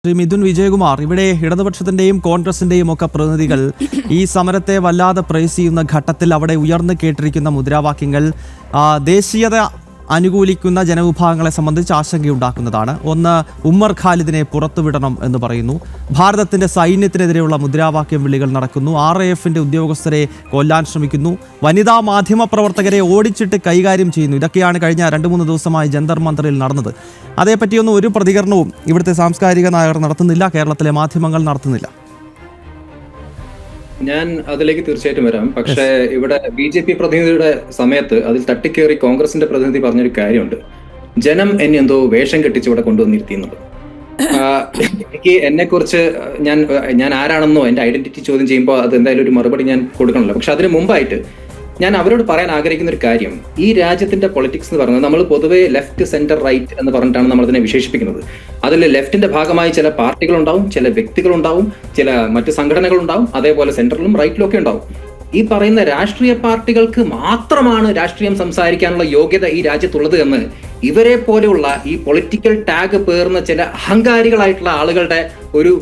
ശ്രീ മിഥുൻ വിജയകുമാർ, ഇവിടെ ഇടതുപക്ഷത്തിന്റെയും കോൺഗ്രസിന്റെയും ഒക്കെ പ്രതിനിധികൾ ഈ സമരത്തെ വല്ലാതെ പ്രൈസ് ചെയ്യുന്ന ഘട്ടത്തിൽ അവിടെ ഉയർന്നു കേട്ടിരിക്കുന്ന മുദ്രാവാക്യങ്ങൾ ദേശീയത അനുകൂലിക്കുന്ന ജനവിഭാഗങ്ങളെ സംബന്ധിച്ച് ആശങ്കയുണ്ടാക്കുന്നതാണ്. ഒന്ന്, ഉമ്മർ ഖാലിദിനെ പുറത്തുവിടണം എന്ന് പറയുന്നു. ഭാരതത്തിന്റെ സൈന്യത്തിനെതിരെയുള്ള മുദ്രാവാക്യം വിളികൾ നടക്കുന്നു. RAFന്റെ ഉദ്യോഗസ്ഥരെ കൊല്ലാൻ ശ്രമിക്കുന്നു. വനിതാ മാധ്യമ പ്രവർത്തകരെ ഓടിച്ചിട്ട് കൈകാര്യം ചെയ്യുന്നു. ഇതൊക്കെയാണ് കഴിഞ്ഞ 2-3 ദിവസമായി ജന്തർ മന്ദറിൽ നടന്നത്. അതേപറ്റിയൊന്നും ഒരു പ്രതികരണവും ഇവിടുത്തെ സാംസ്കാരിക നായകർ നടത്തുന്നില്ല, കേരളത്തിലെ മാധ്യമങ്ങൾ നടത്തുന്നില്ല. ഞാൻ അതിലേക്ക് തീർച്ചയായിട്ടും വരാം. പക്ഷേ ഇവിടെ BJP പ്രതിനിധിയുടെ സമയത്ത് അതിൽ തട്ടിക്കേറി കോൺഗ്രസിന്റെ പ്രതിനിധി പറഞ്ഞൊരു കാര്യമുണ്ട്. ജനം എന്നെ എന്തോ വേഷം കെട്ടിച്ച് ഇവിടെ കൊണ്ടുവന്നിരുത്തിയെന്നുള്ളത്. എനിക്ക് എന്നെ കുറിച്ച് ഞാൻ ആരാണെന്നോ എന്റെ ഐഡന്റിറ്റി ചോദ്യം ചെയ്യുമ്പോൾ അത് എന്തായാലും ഒരു മറുപടി ഞാൻ കൊടുക്കണമല്ലോ. പക്ഷെ അതിന് മുമ്പായിട്ട് ഞാൻ അവരോട് പറയാൻ ആഗ്രഹിക്കുന്ന ഒരു കാര്യം, ഈ രാജ്യത്തിന്റെ പൊളിറ്റിക്സ് എന്ന് പറയുന്നത് നമ്മൾ പൊതുവെ ലെഫ്റ്റ് സെന്റർ റൈറ്റ് എന്ന് പറഞ്ഞിട്ടാണ് നമ്മൾ അതിനെ വിശേഷിപ്പിക്കുന്നത്. അതിൽ ലെഫ്റ്റിന്റെ ഭാഗമായി ചില പാർട്ടികളുണ്ടാവും, ചില വ്യക്തികളുണ്ടാവും, ചില മറ്റു സംഘടനകളുണ്ടാവും, അതേപോലെ സെന്ററിലും റൈറ്റിലും ഒക്കെ ഉണ്ടാവും. ഈ പറയുന്ന രാഷ്ട്രീയ പാർട്ടികൾക്ക് മാത്രമാണ് രാഷ്ട്രീയം സംസാരിക്കാനുള്ള യോഗ്യത ഈ രാജ്യത്തുള്ളത് എന്ന് ഇവരെ പോലെയുള്ള ഈ പൊളിറ്റിക്കൽ ടാഗ് പേർന്ന ചില അഹങ്കാരികളായിട്ടുള്ള ആളുകളുടെ ഒരു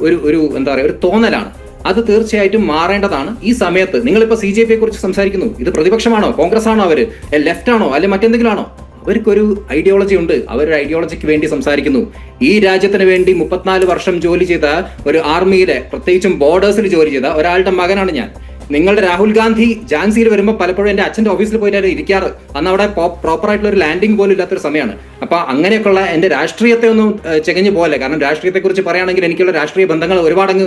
എന്താ പറയുക, ഒരു തോന്നലാണ്. അത് തീർച്ചയായിട്ടും മാറേണ്ടതാണ്. ഈ സമയത്ത് നിങ്ങളിപ്പോ CJP കുറിച്ച് സംസാരിക്കുന്നു. ഇത് പ്രതിപക്ഷമാണോ, കോൺഗ്രസ് ആണോ, അവര് ലെഫ്റ്റ് ആണോ, അല്ലെ മറ്റെന്തെങ്കിലും ആണോ? അവർക്കൊരു ഐഡിയോളജി ഉണ്ട്. അവരൊരു ഐഡിയോളജിക്ക് വേണ്ടി സംസാരിക്കുന്നു. ഈ രാജ്യത്തിന് വേണ്ടി 34 വർഷം ജോലി ചെയ്ത ഒരു ആർമിയിലെ, പ്രത്യേകിച്ചും ബോർഡേഴ്സിൽ ജോലി ചെയ്ത ഒരാളുടെ മകനാണ് ഞാൻ. നിങ്ങളുടെ രാഹുൽ ഗാന്ധി ഝാൻസിയിൽ വരുമ്പോൾ പലപ്പോഴും എന്റെ അച്ഛന്റെ ഓഫീസിൽ പോയിട്ടാണ് ഇരിക്കാറ്. അന്ന് അവിടെ പ്രോപ്പർ ആയിട്ടുള്ള ഒരു ലാൻഡിംഗ് പോലും ഇല്ലാത്തൊരു സമയമാണ്. അപ്പൊ അങ്ങനെയൊക്കെയുള്ള എന്റെ രാഷ്ട്രീയത്തെ ഒന്നും ചെകഞ്ഞു പോലെ, കാരണം രാഷ്ട്രീയത്തെ കുറിച്ച് പറയുകയാണെങ്കിൽ എനിക്കുള്ള രാഷ്ട്രീയ ബന്ധങ്ങൾ ഒരുപാടങ്ങ്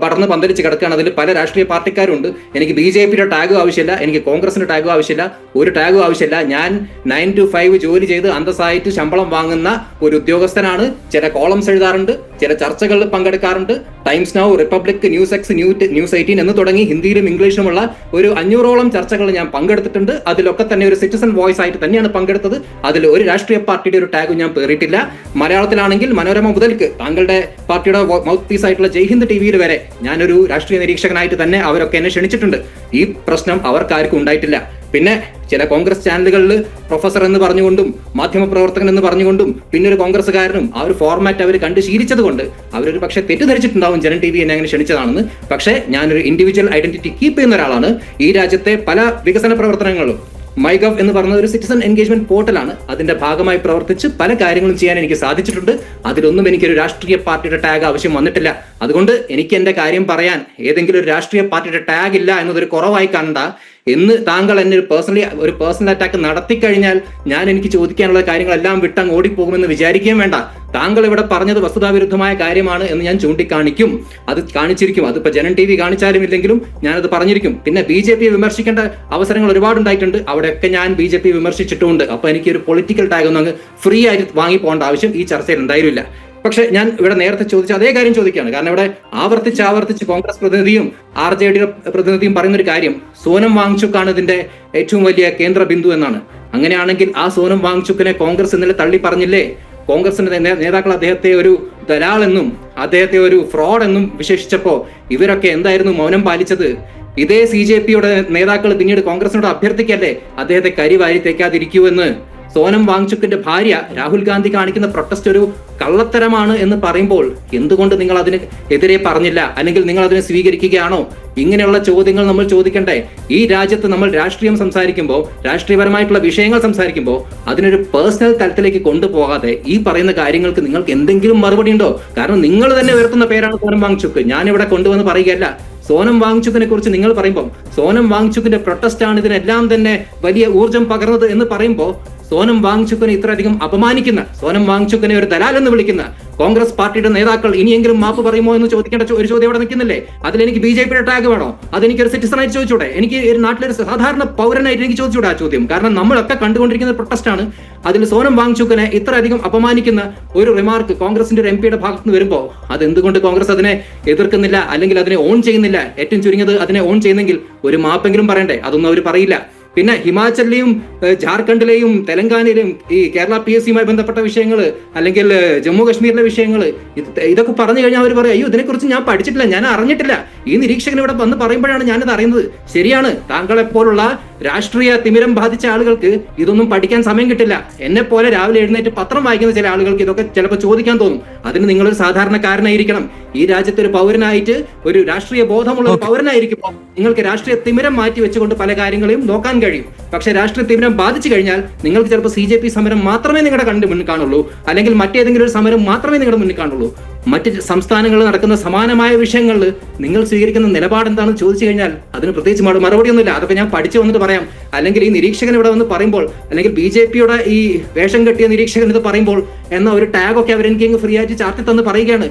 പടർന്ന് പന്തലിച്ച് കിടക്കുകയാണ്. അതിൽ പല രാഷ്ട്രീയ പാർട്ടിക്കാരുണ്ട്. എനിക്ക് BJPയുടെ ടാഗും ആവശ്യമില്ല, എനിക്ക് കോൺഗ്രസിന്റെ ടാഗും ആവശ്യമില്ല, ഒരു ടാഗും ആവശ്യമില്ല. ഞാൻ 9 to 5 ജോലി ചെയ്ത് അന്തസ്സായിട്ട് ശമ്പളം വാങ്ങുന്ന ഒരു ഉദ്യോഗസ്ഥനാണ്. ചില കോളംസ് എഴുതാറുണ്ട്, ചില ചർച്ചകളിൽ പങ്കെടുക്കാറുണ്ട്. Times now, republic, news X, news 18 എന്ന് തുടങ്ങി ഹിന്ദിയിലും ഇംഗ്ലീഷിലുമുള്ള ഒരു 500ഓളം ചർച്ചകൾ ഞാൻ പങ്കെടുത്തിട്ടുണ്ട്. അതിലൊക്കെ തന്നെ ഒരു സിറ്റിസൺ വോയിസ് ആയിട്ട് തന്നെയാണ് പങ്കെടുത്തത്. അതിൽ ഒരു രാഷ്ട്രീയ പാർട്ടിയുടെ ഒരു ടാഗ് ഞാൻ പേറിയിട്ടില്ല. മലയാളത്തിലാണെങ്കിൽ മനോരമ മുതൽക്ക് താങ്കളുടെ പാർട്ടിയുടെ മൗത്ത് പീസ് ആയിട്ടുള്ള ജയ്ഹിന്ദ് TVയിൽ വരെ ഞാനൊരു രാഷ്ട്രീയ നിരീക്ഷകനായിട്ട് തന്നെ അവരൊക്കെ എന്നെ ക്ഷണിച്ചിട്ടുണ്ട്. ഈ പ്രശ്നം അവർക്കാർക്കും ഉണ്ടായിട്ടില്ല. പിന്നെ ചില കോൺഗ്രസ് ചാനലുകളിൽ പ്രൊഫസർ എന്ന് പറഞ്ഞുകൊണ്ടും മാധ്യമപ്രവർത്തകൻ എന്ന് പറഞ്ഞുകൊണ്ടും പിന്നെ ഒരു കോൺഗ്രസ്സുകാരനും ആ ഒരു ഫോർമാറ്റ് അവർ കണ്ട് ശീലിച്ചത് കൊണ്ട് അവരൊരു പക്ഷെ തെറ്റിദ്ധരിച്ചിട്ടുണ്ടാവും ജനം TV എന്നെ അങ്ങനെ ക്ഷണിച്ചതാണെന്ന്. പക്ഷേ ഞാനൊരു ഇൻഡിവിജ്വൽ ഐഡന്റിറ്റി കീപ്പ് ചെയ്യുന്ന ഒരാളാണ്. ഈ രാജ്യത്തെ പല വികസന പ്രവർത്തനങ്ങളും മൈഗവ് എന്ന് പറയുന്ന ഒരു സിറ്റിസൺ എൻഗേജ്മെന്റ് പോർട്ടലാണ്. അതിന്റെ ഭാഗമായി പ്രവർത്തിച്ച് പല കാര്യങ്ങളും ചെയ്യാൻ എനിക്ക് സാധിച്ചിട്ടുണ്ട്. അതിലൊന്നും എനിക്കൊരു രാഷ്ട്രീയ പാർട്ടിയുടെ ടാഗ് ആവശ്യം വന്നിട്ടില്ല. അതുകൊണ്ട് എനിക്ക് എന്റെ കാര്യം പറയാൻ ഏതെങ്കിലും ഒരു രാഷ്ട്രീയ പാർട്ടിയുടെ ടാഗ് ഇല്ല എന്നതൊരു കുറവായി കാണണ്ട. എന്ന് താങ്കൾ എന്നെ ഒരു പേഴ്സണൽ അറ്റാക്ക് നടത്തിക്കഴിഞ്ഞാൽ ഞാൻ എനിക്ക് ചോദിക്കാനുള്ള കാര്യങ്ങളെല്ലാം വിട്ടങ്ങ് ഓടിപ്പോകുമെന്ന് വിചാരിക്കുകയും വേണ്ട. താങ്കൾ ഇവിടെ പറഞ്ഞത് വസ്തുതാവിരുദ്ധമായ കാര്യമാണ് എന്ന് ഞാൻ ചൂണ്ടിക്കാണിക്കും. അത് കാണിച്ചിരിക്കും. അതിപ്പോ ജനം TV കാണിച്ചാലും ഇല്ലെങ്കിലും ഞാനത് പറഞ്ഞിരിക്കും. പിന്നെ BJP വിമർശിക്കേണ്ട അവസരങ്ങൾ ഒരുപാടുണ്ടായിട്ടുണ്ട്. അവിടെയൊക്കെ ഞാൻ BJP വിമർശിച്ചിട്ടുമുണ്ട്. അപ്പൊ എനിക്ക് ഒരു പൊളിറ്റിക്കൽ ടാഗ് ഒന്നും അങ്ങ് ഫ്രീ ആയിട്ട് വാങ്ങി പോകേണ്ട ആവശ്യം ഈ ചർച്ചയിൽ എന്തായാലും ഇല്ല. പക്ഷെ ഞാൻ ഇവിടെ നേരത്തെ ചോദിച്ച അതേ കാര്യം ചോദിക്കുകയാണ്. കാരണം ഇവിടെ ആവർത്തിച്ച് കോൺഗ്രസ് പ്രതിനിധിയും RJD പ്രതിനിധിയും പറയുന്ന ഒരു കാര്യം, സോനം വാങ്ചുക്കാണ് ഇതിന്റെ ഏറ്റവും വലിയ കേന്ദ്ര ബിന്ദു എന്നാണ്. അങ്ങനെയാണെങ്കിൽ ആ സോനം വാങ്ചുക്കിനെ കോൺഗ്രസ് ഇന്നലെ തള്ളി പറഞ്ഞില്ലേ? കോൺഗ്രസിന്റെ നേതാക്കൾ അദ്ദേഹത്തെ ഒരു ദലാൽ എന്നും അദ്ദേഹത്തെ ഒരു ഫ്രോഡ് എന്നും വിശേഷിച്ചപ്പോ ഇവരൊക്കെ എന്തായിരുന്നു മൗനം പാലിച്ചത്? ഇതേ CJPയുടെ നേതാക്കൾ പിന്നീട് കോൺഗ്രസിനോട് അഭ്യർത്ഥിക്കല്ലേ അദ്ദേഹത്തെ കരിവാരി തേക്കാതിരിക്കൂ എന്ന്. സോനം വാങ്ചുക്കിന്റെ ഭാര്യ രാഹുൽ ഗാന്ധി കാണിക്കുന്ന പ്രൊട്ടസ്റ്റ് ഒരു കള്ളത്തരമാണ് എന്ന് പറയുമ്പോൾ എന്തുകൊണ്ട് നിങ്ങൾ അതിന് എതിരെ പറഞ്ഞില്ല? അല്ലെങ്കിൽ നിങ്ങൾ അതിനെ സ്വീകരിക്കുകയാണോ? ഇങ്ങനെയുള്ള ചോദ്യങ്ങൾ നമ്മൾ ചോദിക്കണ്ടേ? ഈ രാജ്യത്ത് നമ്മൾ രാഷ്ട്രീയം സംസാരിക്കുമ്പോൾ, രാഷ്ട്രീയപരമായിട്ടുള്ള വിഷയങ്ങൾ സംസാരിക്കുമ്പോൾ അതിനൊരു പേഴ്സണൽ തലത്തിലേക്ക് കൊണ്ടുപോകാതെ ഈ പറയുന്ന കാര്യങ്ങൾക്ക് നിങ്ങൾക്ക് എന്തെങ്കിലും മറുപടി ഉണ്ടോ? കാരണം നിങ്ങൾ തന്നെ ഉയർത്തുന്ന പേരാണ് സോനം വാങ്ചുക്ക്. ഞാനിവിടെ കൊണ്ടുവന്ന് പറയുകയല്ല. സോനം വാങ്ചുക്കിനെ കുറിച്ച് നിങ്ങൾ പറയുമ്പോൾ സോനം വാങ്ചുക്കിന്റെ പ്രൊട്ടസ്റ്റ് ആണ് ഇതിനെല്ലാം തന്നെ വലിയ ഊർജം പകർന്നത് എന്ന് പറയുമ്പോൾ സോനം വാങ്ചുക്കിനെ ഇത്രയധികം അപമാനിക്കുന്ന, സോനം വാങ്ചുക്കിനെ ഒരു ദലാൽ എന്ന് വിളിക്കുന്ന കോൺഗ്രസ് പാർട്ടിയുടെ നേതാക്കൾ ഇനിയെങ്കിലും മാപ്പ് പറയുമോ എന്ന് ചോദിക്കേണ്ട ഒരു ചോദ്യം അവിടെ നിൽക്കുന്നില്ലേ? അതിലെനിക്ക് BJPയുടെ ടാഗ് വേണോ? അതെനിക്കൊരു സിറ്റിസണായിട്ട് ചോദിച്ചൂടെ? എനിക്ക് ഒരു നാട്ടിലൊരു സാധാരണ പൗരനായിട്ട് എനിക്ക് ചോദിച്ചൂടെ ആ ചോദ്യം? കാരണം നമ്മളൊക്കെ കണ്ടുകൊണ്ടിരിക്കുന്ന പ്രൊട്ടസ്റ്റ് ആണ്. അതിൽ സോനം വാങ്ചുക്കിനെ ഇത്രയധികം അപമാനിക്കുന്ന ഒരു റിമാർക്ക് കോൺഗ്രസിന്റെ ഒരു MPയുടെ ഭാഗത്ത് നിന്ന് വരുമ്പോൾ അതെന്തുകൊണ്ട് കോൺഗ്രസ് അതിനെ എതിർക്കുന്നില്ല, അല്ലെങ്കിൽ അതിനെ ഓൺ ചെയ്യുന്നില്ല? ഏറ്റവും ചുരുങ്ങിയത് അതിനെ ഓൺ ചെയ്യുന്നെങ്കിൽ ഒരു മാപ്പെങ്കിലും പറയണ്ടേ? അതൊന്നും അവർ പറയില്ല. പിന്നെ ഹിമാചലിലെയും ജാർഖണ്ഡിലെയും തെലങ്കാനയിലെയും ഈ കേരള PSCയുമായി ബന്ധപ്പെട്ട വിഷയങ്ങൾ, അല്ലെങ്കിൽ ജമ്മു കാശ്മീരിലെ വിഷയങ്ങൾ, ഇതൊക്കെ പറഞ്ഞു കഴിഞ്ഞാൽ അവർ പറയും, അയ്യോ ഇതിനെക്കുറിച്ച് ഞാൻ പഠിച്ചിട്ടില്ല, ഞാൻ അറിഞ്ഞിട്ടില്ല. ഈ നിരീക്ഷകൻ ഇവിടെ വന്ന് പറയുമ്പോഴാണ് ഞാനിത് അറിയുന്നത്. ശരിയാണ്, താങ്കളെപ്പോലുള്ള രാഷ്ട്രീയ തിമിരം ബാധിച്ച ആളുകൾക്ക് ഇതൊന്നും പഠിക്കാൻ സമയം കിട്ടില്ല. എന്നെ പോലെ രാവിലെ എഴുന്നേറ്റ് പത്രം വായിക്കുന്ന ചില ആളുകൾക്ക് ഇതൊക്കെ ചിലപ്പോൾ ചോദിക്കാൻ തോന്നും. അതിന് നിങ്ങളൊരു സാധാരണക്കാരനായിരിക്കണം. ഈ രാജ്യത്ത് ഒരു പൗരനായിട്ട്, ഒരു രാഷ്ട്രീയ ബോധമുള്ള ഒരു പൗരനായിരിക്കുമ്പോൾ നിങ്ങൾക്ക് രാഷ്ട്രീയ തിമിരം മാറ്റി വെച്ചുകൊണ്ട് പല കാര്യങ്ങളെയും നോക്കാൻ കഴിയും. പക്ഷെ രാഷ്ട്രീയ തിമിരം ബാധിച്ചു കഴിഞ്ഞാൽ നിങ്ങൾക്ക് ചിലപ്പോൾ CJP സമരം മാത്രമേ നിങ്ങളുടെ കണ്ടു മുന്നിൽ കാണുള്ളൂ, അല്ലെങ്കിൽ മറ്റേതെങ്കിലും ഒരു സമരം മാത്രമേ നിങ്ങളുടെ മുന്നിൽ കാണുള്ളൂ. മറ്റ് സംസ്ഥാനങ്ങളിൽ നടക്കുന്ന സമാനമായ വിഷയങ്ങളിൽ നിങ്ങൾ സ്വീകരിക്കുന്ന നിലപാട് എന്താണെന്ന് ചോദിച്ചു കഴിഞ്ഞാൽ അതിന് പ്രത്യേകിച്ച് മറുപടിയൊന്നുമില്ല. അതൊക്കെ ഞാൻ പഠിച്ചു വന്നിട്ട് പറയാം. അല്ലെങ്കിൽ ഈ നിരീക്ഷകൻ ഇവിടെ വന്ന് പറയുമ്പോൾ, അല്ലെങ്കിൽ BJPയുടെ ഈ വേഷം കെട്ടിയ നിരീക്ഷകൻ ഇത് പറയുമ്പോൾ എന്ന ഒരു ടാഗൊക്കെ അവരെനിക്ക് ഫ്രീ ആയിട്ട് ചാർത്തി തന്ന് പറയുകയാണ്.